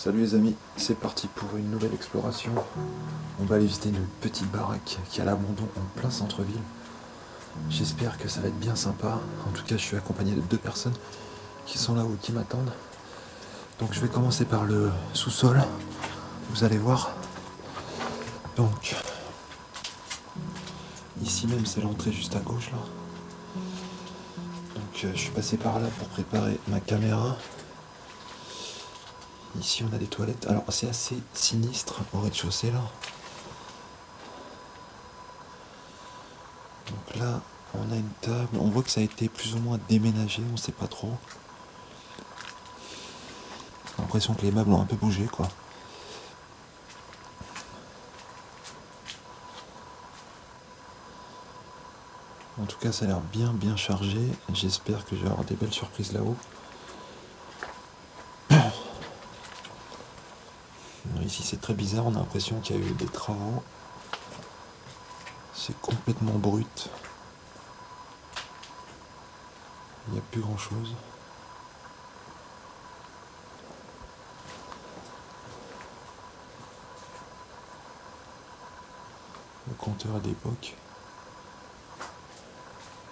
Salut les amis, c'est parti pour une nouvelle exploration. On va aller visiter une petite baraque qui est à l'abandon en plein centre-ville. J'espère que ça va être bien sympa. En tout cas, je suis accompagné de 2 personnes qui sont là-haut, qui m'attendent. Donc je vais commencer par le sous-sol. Vous allez voir. Donc, ici même, c'est l'entrée juste à gauche là. Donc je suis passé par là pour préparer ma caméra. Ici on a des toilettes. Alors c'est assez sinistre au rez-de-chaussée là. Donc là on a une table. On voit que ça a été plus ou moins déménagé, on sait pas trop. J'ai l'impression que les meubles ont un peu bougé quoi. En tout cas ça a l'air bien chargé. J'espère que je vais avoir des belles surprises là-haut. Ici c'est très bizarre, on a l'impression qu'il y a eu des travaux. C'est complètement brut. Il n'y a plus grand chose. Le compteur à d'époque.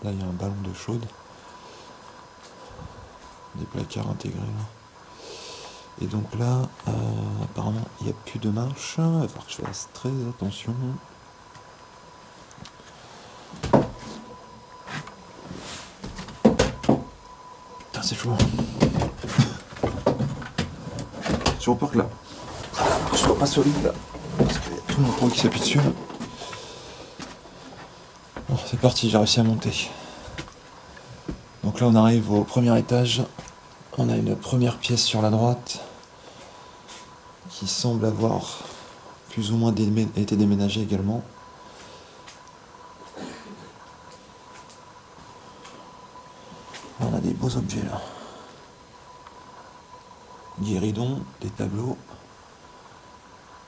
Là il y a un ballon d'eau chaude. Des placards intégrés là. Et donc là, apparemment, il n'y a plus de marche. Il va falloir que je fasse très attention. Putain, c'est chaud. J'ai peur que là, je sois pas solide là. Parce qu'il y a tout mon poids qui s'appuie dessus. Bon, c'est parti, j'ai réussi à monter. Donc là, on arrive au premier étage. On a une première pièce sur la droite qui semble avoir plus ou moins été déménagée également. On a des beaux objets là. Guéridon, des tableaux.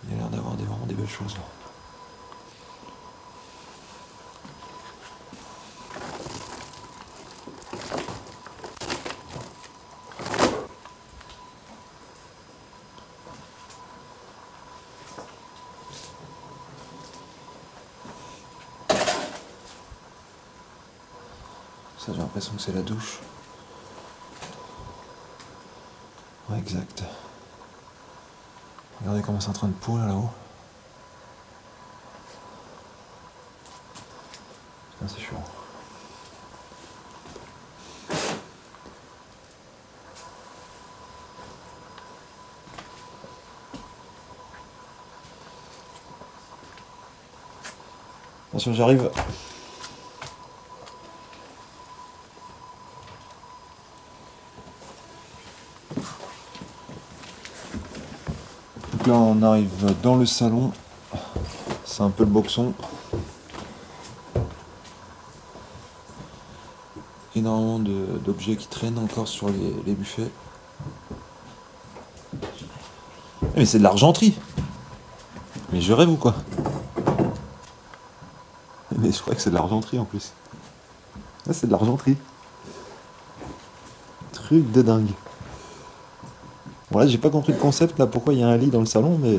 Il y a l'air d'avoir vraiment des belles choses là. Ça, j'ai l'impression que c'est la douche. Ouais, exact. Regardez comment c'est en train de pourrir là-haut. C'est chaud. Attention, j'arrive. Donc là, on arrive dans le salon. C'est un peu le boxon. Énormément d'objets qui traînent encore sur les buffets. Mais c'est de l'argenterie. Mais je rêve ou quoi? Mais je crois que c'est de l'argenterie en plus. Là, c'est de l'argenterie. Truc de dingue. Bon là, j'ai pas compris le concept là, pourquoi il y a un lit dans le salon, mais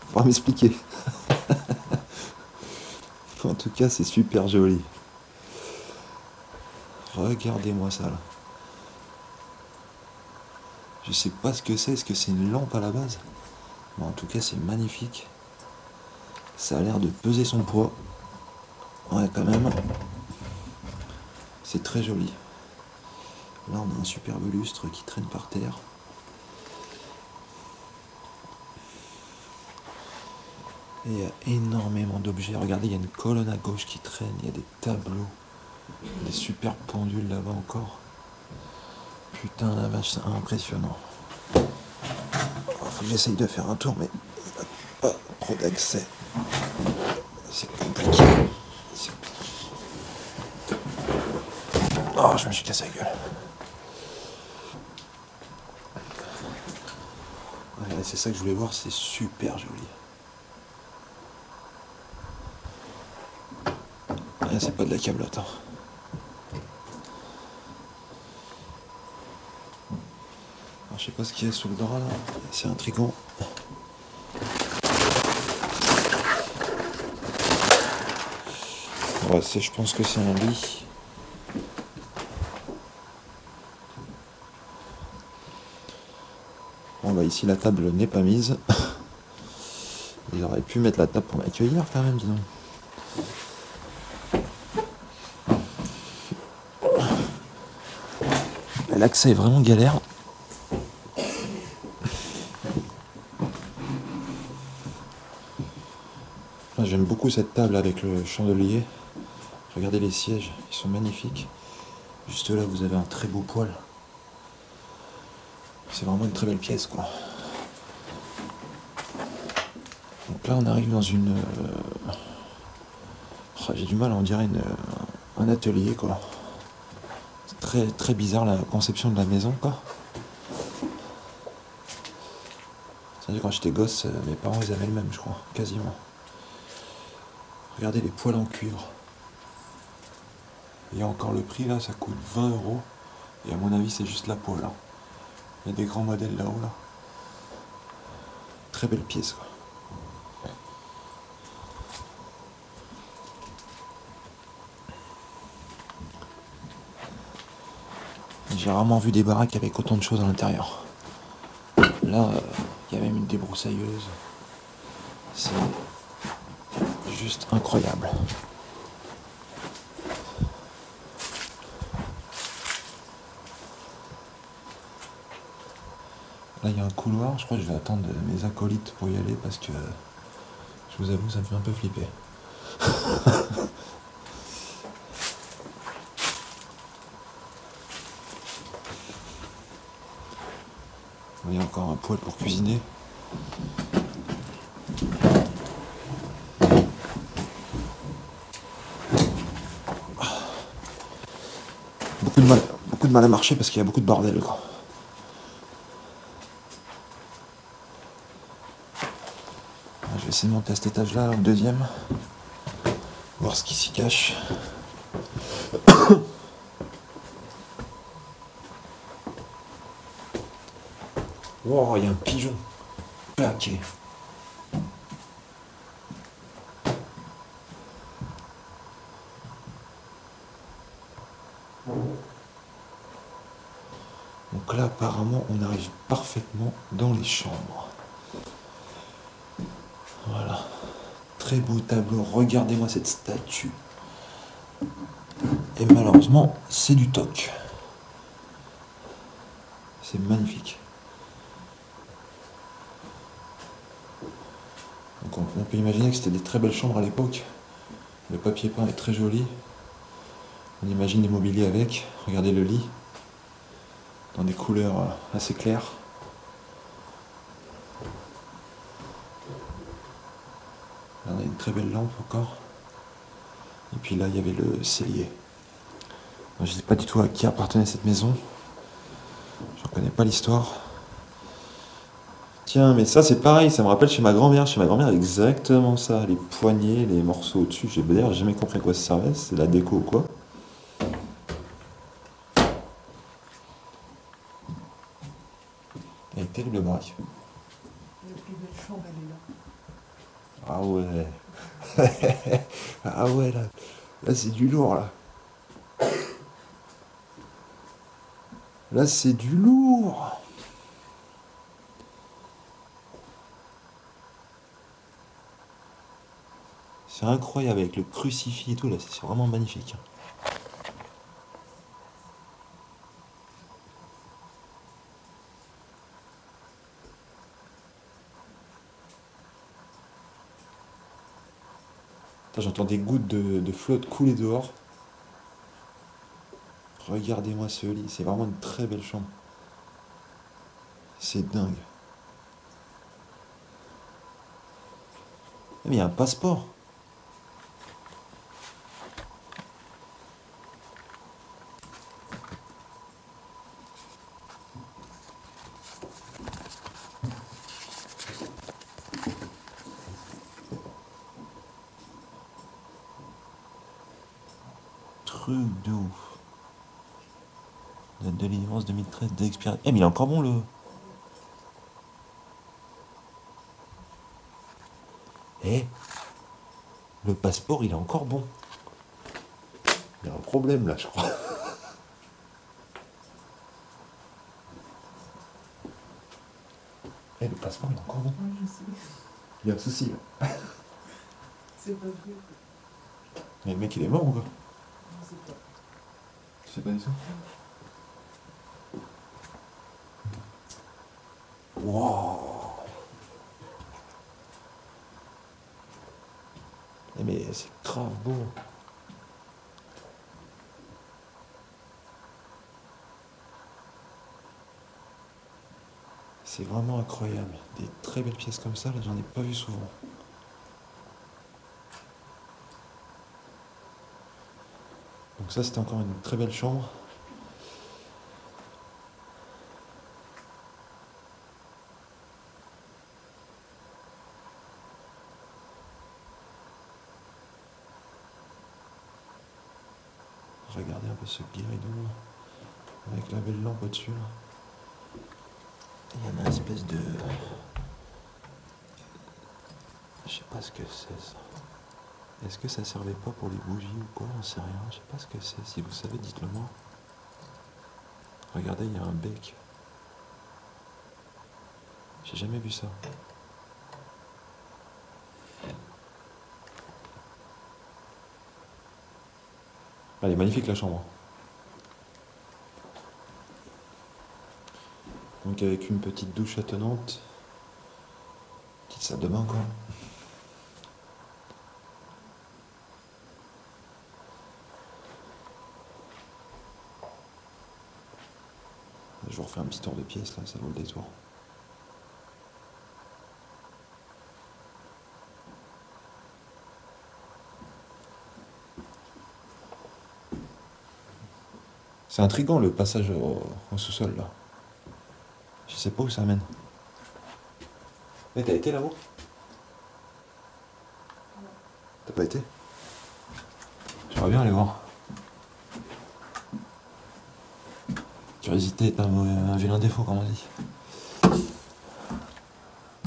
faudra m'expliquer. En tout cas, c'est super joli. Regardez-moi ça là. Je sais pas ce que c'est, est-ce que c'est une lampe à la base? Bon, en tout cas, c'est magnifique. Ça a l'air de peser son poids. Ouais, quand même. C'est très joli. Là, on a un superbe lustre qui traîne par terre. Et il y a énormément d'objets. Regardez, il y a une colonne à gauche qui traîne. Il y a des tableaux. Des super pendules là-bas encore. Putain, la vache, c'est impressionnant. Faut que j'essaye de faire un tour, mais il n'y a pas trop d'accès. C'est compliqué. Oh, je me suis cassé la gueule. Ouais, c'est ça que je voulais voir, c'est super joli. Ouais, c'est pas de la câblotte. Hein. Alors, je Je sais pas ce qu'il y a sous le drap là. C'est intriguant. Ouais, je pense que c'est un lit. Bon bah ici la table n'est pas mise. Il aurait pu mettre la table pour m'accueillir quand même, dis donc. L'accès est vraiment galère. J'aime beaucoup cette table avec le chandelier. Regardez les sièges, ils sont magnifiques. Juste là, vous avez un très beau poêle. C'est vraiment une très belle pièce, quoi. Donc là, on arrive dans une... j'ai du mal à en dire un atelier, quoi. C'est très, très bizarre la conception de la maison, quoi. C'est-à-dire quand j'étais gosse, mes parents, ils avaient le même, je crois, quasiment. Regardez les poêles en cuivre. Il y a encore le prix, là, ça coûte 20 €. Et à mon avis, c'est juste la poêle, hein. Il y a des grands modèles là-haut, là. Très belle pièce, quoi. J'ai rarement vu des baraques avec autant de choses à l'intérieur. Là, il y a même une débroussailleuse. C'est juste incroyable. Là, il y a un couloir. Je crois que je vais attendre mes acolytes pour y aller parce que, je vous avoue, ça me fait un peu flipper. Il y a encore un poêle pour cuisiner. Beaucoup de mal à marcher parce qu'il y a beaucoup de bordel, quoi. Je vais essayer de monter à cet étage-là, au deuxième. Voir ce qui s'y cache. Wow, il y a un pigeon. Plaqué. Donc là, apparemment, on arrive parfaitement dans les chambres. Voilà. Très beau tableau. Regardez-moi cette statue. Et malheureusement, c'est du toc. C'est magnifique. Donc on peut imaginer que c'était des très belles chambres à l'époque. Le papier peint est très joli. On imagine les mobiliers avec. Regardez le lit. Dans des couleurs assez claires. Là, on a une très belle lampe encore. Et puis là, il y avait le cellier. Je ne sais pas du tout à qui appartenait cette maison. Je ne connais pas l'histoire. Tiens, mais ça c'est pareil, ça me rappelle chez ma grand-mère. Chez ma grand-mère, exactement ça. Les poignées, les morceaux au-dessus. J'ai d'ailleurs jamais compris à quoi ça servait. C'est la déco ou quoi. Elle est terrible, baraque. La plus belle chambre, elle est là. Ah ouais. Ah ouais, là. Là, c'est du lourd, là. Là, c'est du lourd. C'est incroyable avec le crucifix et tout, là. C'est vraiment magnifique. Attends, j'entends des gouttes de flotte couler dehors. Regardez-moi ce lit. C'est vraiment une très belle chambre. C'est dingue. Ah, mais il y a un passeport. Truc de ouf. Date de délivrance 2013 d'expiration. Eh mais il est encore bon le. Eh, le passeport, il est encore bon. Il y a un problème là, je crois. Eh, le passeport, il est encore bon. Ouais, je sais. Il y a un souci là. C'est pas vrai. Mais le mec, il est mort ou quoi? Je sais pas. Tu sais pas du tout? Wow. Eh, mais c'est grave beau. C'est vraiment incroyable. Des très belles pièces comme ça, là, j'en ai pas vu souvent. Donc ça, c'était encore une très belle chambre. Regardez un peu ce guéridon avec la belle lampe au-dessus. Il y en a une espèce de... Je sais pas ce que c'est ça. Est-ce que ça servait pas pour les bougies ou quoi? On sait rien. Je sais pas ce que c'est. Si vous savez, dites-le moi. Regardez, il y a un bec. J'ai jamais vu ça. Elle est magnifique la chambre. Donc avec une petite douche attenante. Petite salle de bain quoi. Je vous refais un petit tour de pièce là, ça vaut le détour. C'est intriguant le passage au sous-sol là. Je sais pas où ça mène. Mais t'as été là-haut? T'as pas été? J'aimerais bien aller voir. Curiosité est un vilain défaut, comme on dit.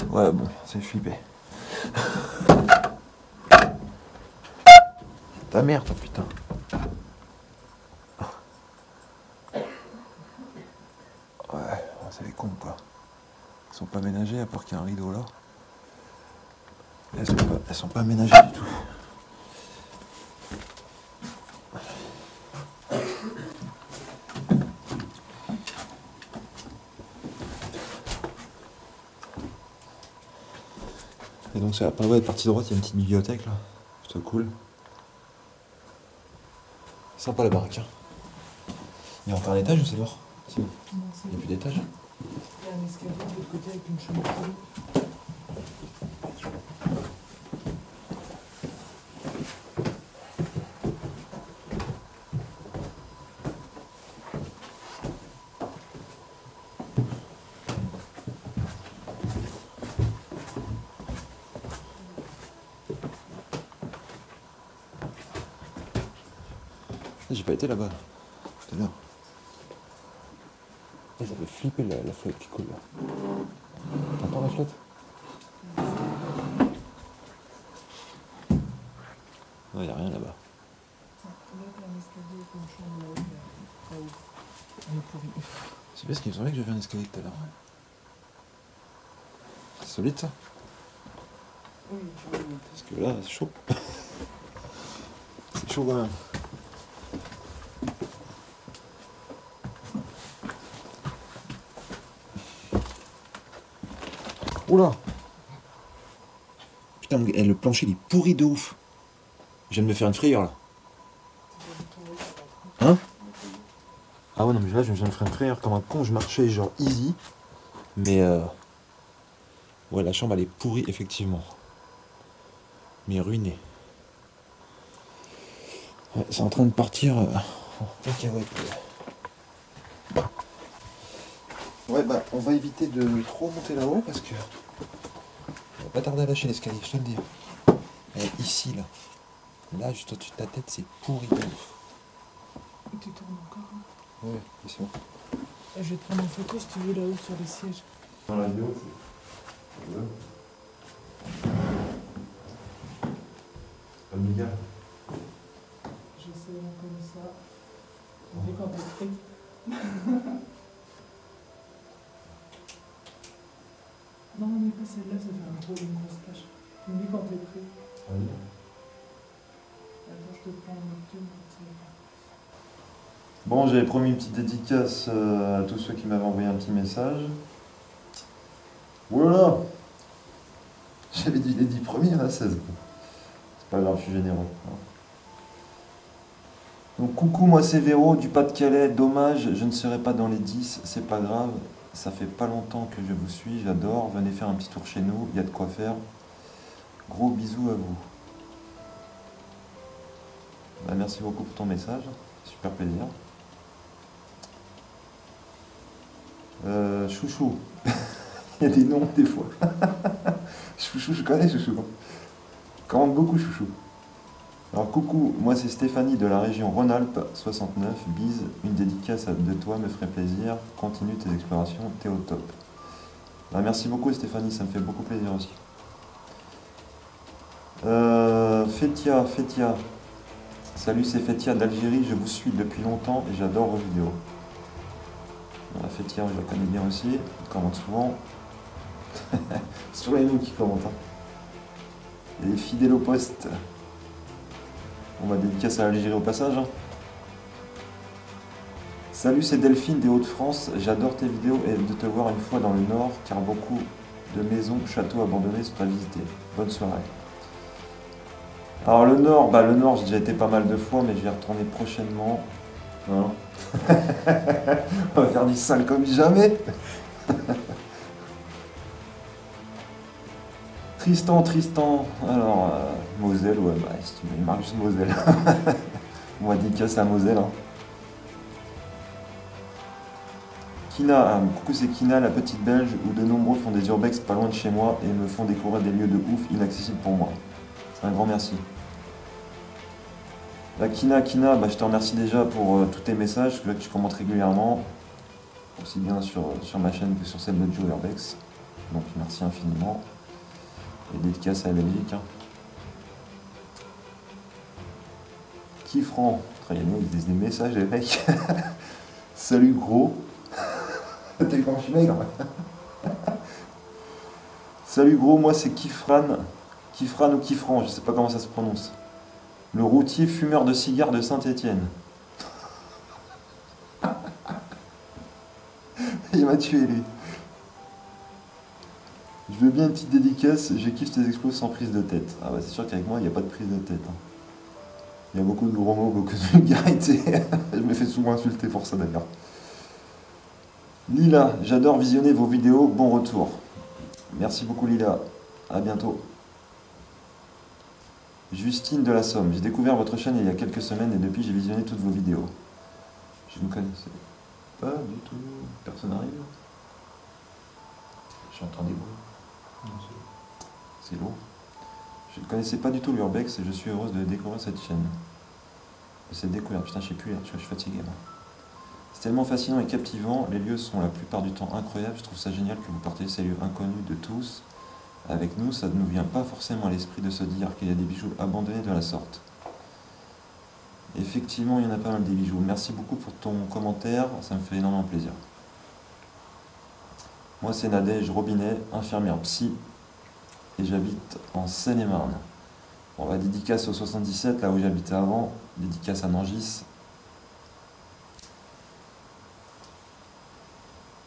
Ouais, bon, c'est flippé. Ta mère, toi, putain. Ouais, c'est les cons, quoi. Ils sont pas aménagés, à part qu'il y a un rideau là. Elles sont pas aménagées du tout. Et donc c'est la partie droite, il y a une petite bibliothèque là. Plutôt cool. Sympa la baraque. Hein. Il y a encore un étage ou c'est mort? Si. Non, c'est Il n'y a plus d'étage. Il y a un escalier de l'autre côté avec une chambre privée. J'ai pas été là-bas, tout à l'heure. J'avais flippé la flotte qui coule là. T'entends la flotte? Non, y a rien là-bas. Là, t'as un escalier avec une chambre là-haut, mais pas ouf. On est pourri. C'est parce qu'il me semblait que j'avais un escalier tout à l'heure. C'est solide ça? Oui, je vois. Parce que là, c'est chaud. C'est chaud quand même. Oula! Putain, le plancher il est pourri de ouf. Je viens de me faire une frayeur là. Hein? Ah ouais, non, mais là, je viens de me faire une frayeur comme un con. Je marchais genre easy. Mais ouais, la chambre elle est pourrie, effectivement. Mais ruinée. Ouais, c'est en train de partir en cacahuète. Ouais, bah, on va éviter de trop monter là-haut parce que on va pas tarder à lâcher l'escalier, je te le dis. Et ici, là. Là, juste au-dessus de ta tête, c'est pourri de ouf. Tu tournes encore, hein? Ouais, c'est bon. Je vais te prendre en photo si tu veux là-haut sur les sièges. Dans la vidéo, c'est... légal. J'essaie comme ça. On dit quand t'es pris. Non, mais pas celle-là, ça fait une grosse tâche. Tu me dis quand t'es prêt. Ah oui. Attends, je te prends un nocturne pour ça. Bon, j'avais promis une petite dédicace à tous ceux qui m'avaient envoyé un petit message. Voilà. J'avais dit les 10 premiers à 16. C'est pas grave, je suis généreux. Donc coucou, moi c'est Véro du Pas-de-Calais. Dommage, je ne serai pas dans les 10, c'est pas grave. Ça fait pas longtemps que je vous suis, j'adore. Venez faire un petit tour chez nous, il y a de quoi faire. Gros bisous à vous. Bah, merci beaucoup pour ton message, super plaisir. Chouchou. Il y a des noms des fois. Chouchou, je connais Chouchou. Commande beaucoup Chouchou. Alors coucou, moi c'est Stéphanie de la région Rhône-Alpes 69, bise, une dédicace de toi me ferait plaisir, continue tes explorations, t'es au top. Bah, merci beaucoup Stéphanie, ça me fait beaucoup plaisir aussi. Fétia, salut c'est Fétia d'Algérie, je vous suis depuis longtemps et j'adore vos vidéos. Fétia, je la connais bien aussi, elle commente souvent. C'est toujours les mêmes qui commentent. Hein. Et fidèle au poste. On va dédicacer à l'Algérie au passage. Hein. Salut, c'est Delphine des Hauts-de-France. J'adore tes vidéos et de te voir une fois dans le Nord, car beaucoup de maisons, châteaux abandonnés sont à visiter. Bonne soirée. Alors le Nord, j'ai déjà été pas mal de fois, mais je vais retourner prochainement. Hein. On va faire du sale comme jamais. Tristan, alors Moselle, ouais, il marque juste Moselle. On va dédicacer à Moselle. Hein. Kina, coucou c'est Kina, la petite belge, où de nombreux font des urbex pas loin de chez moi et me font découvrir des lieux de ouf inaccessibles pour moi. C'est un grand merci. La Kina, je te remercie déjà pour tous tes messages, que tu commentes régulièrement, aussi bien sur ma chaîne que sur celle de Joe Urbex. Donc merci infiniment. Et dédicace à la Belgique. Hein. Kiffran, très bien, ils disent des messages les mecs. Salut gros. T'es quand je suis maigre. Salut gros, moi c'est Kiffran ou Kiffran, je sais pas comment ça se prononce. Le routier fumeur de cigares de Saint-Étienne. Il m'a tué lui. Je veux bien une petite dédicace, j'ai kiffé tes explos sans prise de tête. Ah bah c'est sûr qu'avec moi il n'y a pas de prise de tête. Hein. Il y a beaucoup de gros mots, beaucoup de vulgarité. Je me fais souvent insulter pour ça d'ailleurs. Lila, j'adore visionner vos vidéos, bon retour. Merci beaucoup Lila, à bientôt. Justine de la Somme, j'ai découvert votre chaîne il y a quelques semaines et depuis j'ai visionné toutes vos vidéos. Je ne connaissais pas du tout, personne n'arrive. J'entends des bruits. C'est lourd. Je ne connaissais pas du tout l'Urbex et je suis heureuse de découvrir cette chaîne. De cette découverte, putain je sais plus, je suis fatigué moi. C'est tellement fascinant et captivant, les lieux sont la plupart du temps incroyables, je trouve ça génial que vous partagez ces lieux inconnus de tous. Avec nous, ça ne nous vient pas forcément à l'esprit de se dire qu'il y a des bijoux abandonnés de la sorte. Effectivement, il y en a pas mal des bijoux. Merci beaucoup pour ton commentaire, ça me fait énormément plaisir. Moi c'est Nadège Robinet, infirmière psy, et j'habite en Seine-et-Marne. Bon, la dédicace au 77, là où j'habitais avant, dédicace à Nangis.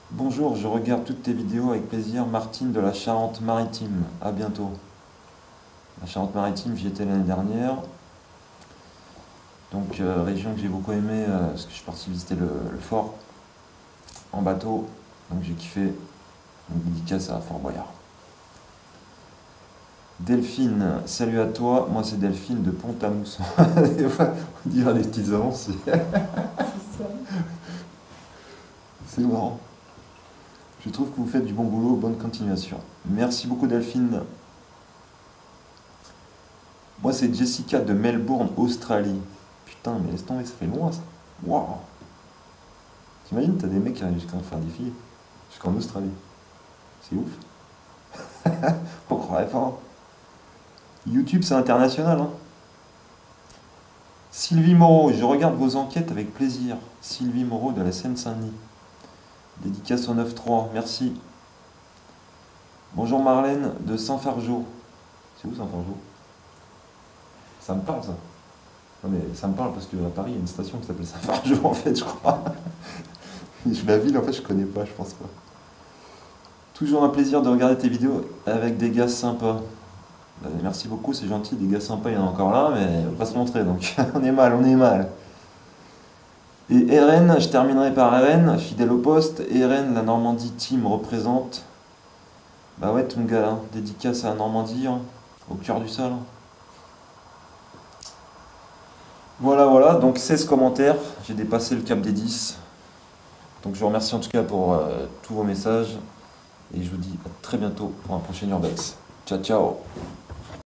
Bonjour, je regarde toutes tes vidéos avec plaisir. Martine de la Charente-Maritime, à bientôt. La Charente-Maritime, j'y étais l'année dernière. Donc région que j'ai beaucoup aimée, parce que je suis parti visiter le fort en bateau. Donc j'ai kiffé. Donc dédicace à Fort Boyard. Delphine, salut à toi. Moi c'est Delphine de Pont-à-Mousson. On dirait des petites annonces. C'est ça. C'est marrant. Je trouve que vous faites du bon boulot, bonne continuation. Merci beaucoup Delphine. Moi c'est Jessica de Melbourne, Australie. Putain, mais laisse tomber, ça fait loin ça. Waouh. T'imagines, t'as des mecs qui arrivent jusqu'à faire des filles jusqu'en Australie. C'est ouf. On croirait pas. YouTube c'est international. Hein. Sylvie Moreau, je regarde vos enquêtes avec plaisir. Sylvie Moreau de la Seine-Saint-Denis. Dédicace au 9-3, merci. Bonjour Marlène de Saint-Fargeau. C'est où Saint-Fargeau? Ça me parle ça. Non mais ça me parle parce qu'à Paris il y a une station qui s'appelle Saint-Fargeau en fait je crois. La ville en fait je connais pas, je pense pas. Toujours un plaisir de regarder tes vidéos avec des gars sympas. Merci beaucoup, c'est gentil, des gars sympas il y en a encore là mais ils vont pas se montrer donc on est mal, on est mal. Et RN, je terminerai par RN, fidèle au poste. RN, la Normandie Team représente. Bah ouais, ton gars, hein, dédicace à la Normandie, hein, au cœur du sol. Voilà, voilà, donc 16 commentaires, j'ai dépassé le cap des 10. Donc je vous remercie en tout cas pour tous vos messages. Et je vous dis à très bientôt pour un prochain Urbex. Ciao, ciao.